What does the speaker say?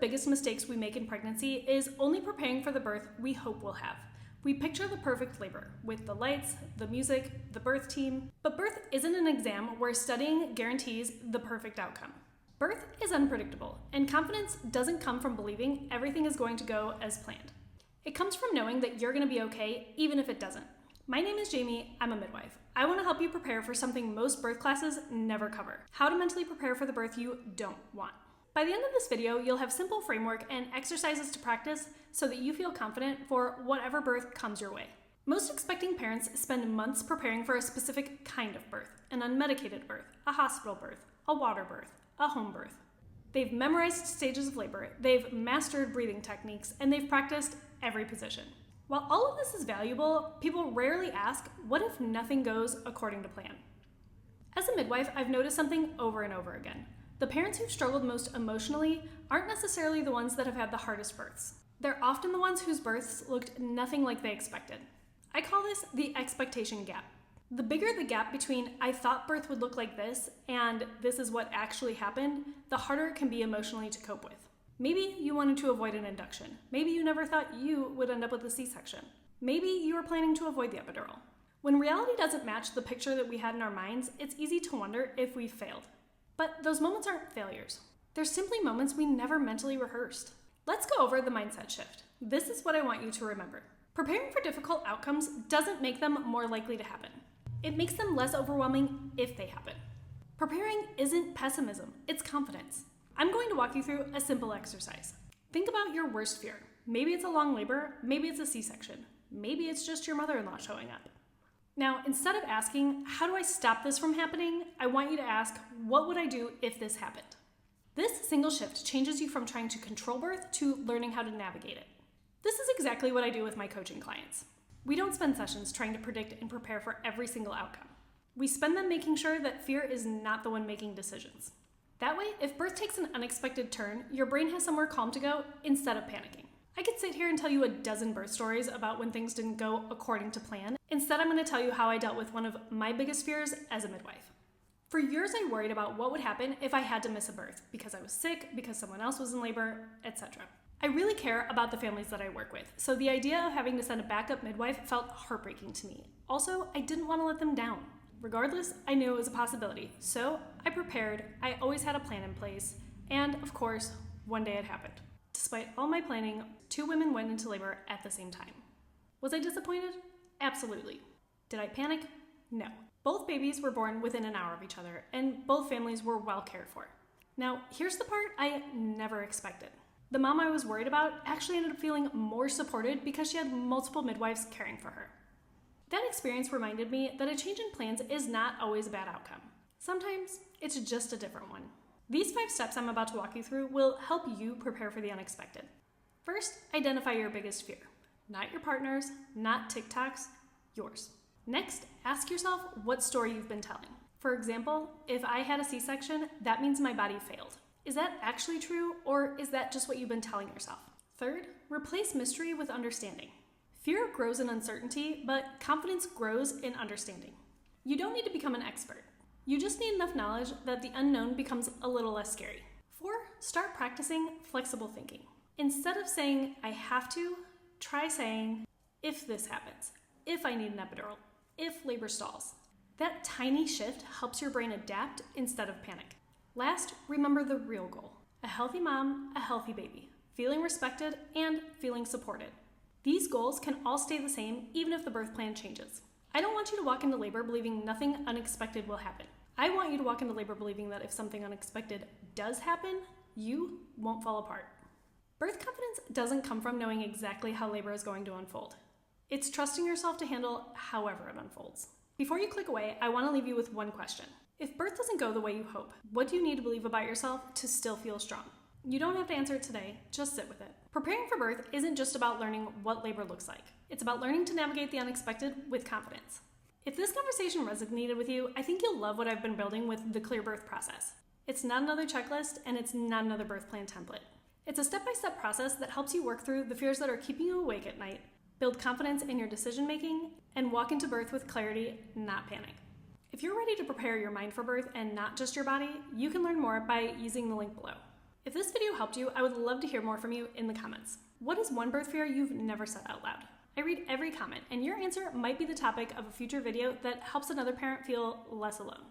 biggest mistakes we make in pregnancy is only preparing for the birth we hope we'll have. We picture the perfect labor, with the lights, the music, the birth team, but birth isn't an exam where studying guarantees the perfect outcome. Birth is unpredictable, and confidence doesn't come from believing everything is going to go as planned. It comes from knowing that you're going to be okay, even if it doesn't. My name is Jamie, I'm a midwife. I want to help you prepare for something most birth classes never cover: how to mentally prepare for the birth you don't want. By the end of this video, you'll have simple framework and exercises to practice so that you feel confident for whatever birth comes your way. Most expecting parents spend months preparing for a specific kind of birth: an unmedicated birth, a hospital birth, a water birth, a home birth. They've memorized stages of labor, they've mastered breathing techniques, and they've practiced every position. While all of this is valuable, people rarely ask, what if nothing goes according to plan? As a midwife, I've noticed something over and over again. The parents who've struggled most emotionally aren't necessarily the ones that have had the hardest births. They're often the ones whose births looked nothing like they expected. I call this the expectation gap. The bigger the gap between I thought birth would look like this and this is what actually happened, the harder it can be emotionally to cope with. Maybe you wanted to avoid an induction. Maybe you never thought you would end up with a C-section. Maybe you were planning to avoid the epidural. When reality doesn't match the picture that we had in our minds, it's easy to wonder if we failed. But those moments aren't failures. They're simply moments we never mentally rehearsed. Let's go over the mindset shift. This is what I want you to remember. Preparing for difficult outcomes doesn't make them more likely to happen. It makes them less overwhelming if they happen. Preparing isn't pessimism, it's confidence. I'm going to walk you through a simple exercise. Think about your worst fear. Maybe it's a long labor, maybe it's a C-section, maybe it's just your mother-in-law showing up. Now, instead of asking, how do I stop this from happening? I want you to ask, what would I do if this happened? This single shift changes you from trying to control birth to learning how to navigate it. This is exactly what I do with my coaching clients. We don't spend sessions trying to predict and prepare for every single outcome. We spend them making sure that fear is not the one making decisions. That way, if birth takes an unexpected turn, your brain has somewhere calm to go instead of panicking. I could sit here and tell you a dozen birth stories about when things didn't go according to plan. Instead, I'm going to tell you how I dealt with one of my biggest fears as a midwife. For years, I worried about what would happen if I had to miss a birth because I was sick, because someone else was in labor, etc. I really care about the families that I work with, so the idea of having to send a backup midwife felt heartbreaking to me. Also, I didn't want to let them down. Regardless, I knew it was a possibility, so I prepared, I always had a plan in place, and of course, one day it happened. Despite all my planning, 2 women went into labor at the same time. Was I disappointed? Absolutely. Did I panic? No. Both babies were born within an hour of each other, and both families were well cared for. Now, here's the part I never expected. The mom I was worried about actually ended up feeling more supported because she had multiple midwives caring for her. That experience reminded me that a change in plans is not always a bad outcome. Sometimes it's just a different one. These 5 steps I'm about to walk you through will help you prepare for the unexpected. First, identify your biggest fear. Not your partner's, not TikTok's, yours. Next, ask yourself what story you've been telling. For example, if I had a C-section, that means my body failed. Is that actually true, or is that just what you've been telling yourself? Third, replace mystery with understanding. Fear grows in uncertainty, but confidence grows in understanding. You don't need to become an expert. You just need enough knowledge that the unknown becomes a little less scary. 4, start practicing flexible thinking. Instead of saying, I have to, try saying, if this happens, if I need an epidural, if labor stalls. That tiny shift helps your brain adapt instead of panic. Last, remember the real goal: a healthy mom, a healthy baby, feeling respected and feeling supported. These goals can all stay the same even if the birth plan changes. I don't want you to walk into labor believing nothing unexpected will happen. I want you to walk into labor believing that if something unexpected does happen, you won't fall apart. Birth confidence doesn't come from knowing exactly how labor is going to unfold. It's trusting yourself to handle however it unfolds. Before you click away, I want to leave you with one question. If birth doesn't go the way you hope, what do you need to believe about yourself to still feel strong? You don't have to answer it today, just sit with it. Preparing for birth isn't just about learning what labor looks like. It's about learning to navigate the unexpected with confidence. If this conversation resonated with you, I think you'll love what I've been building with the Clear Birth process. It's not another checklist, and it's not another birth plan template. It's a step-by-step process that helps you work through the fears that are keeping you awake at night, build confidence in your decision-making, and walk into birth with clarity, not panic. If you're ready to prepare your mind for birth and not just your body, you can learn more by using the link below. If this video helped you, I would love to hear more from you in the comments. What is one birth fear you've never said out loud? I read every comment, and your answer might be the topic of a future video that helps another parent feel less alone.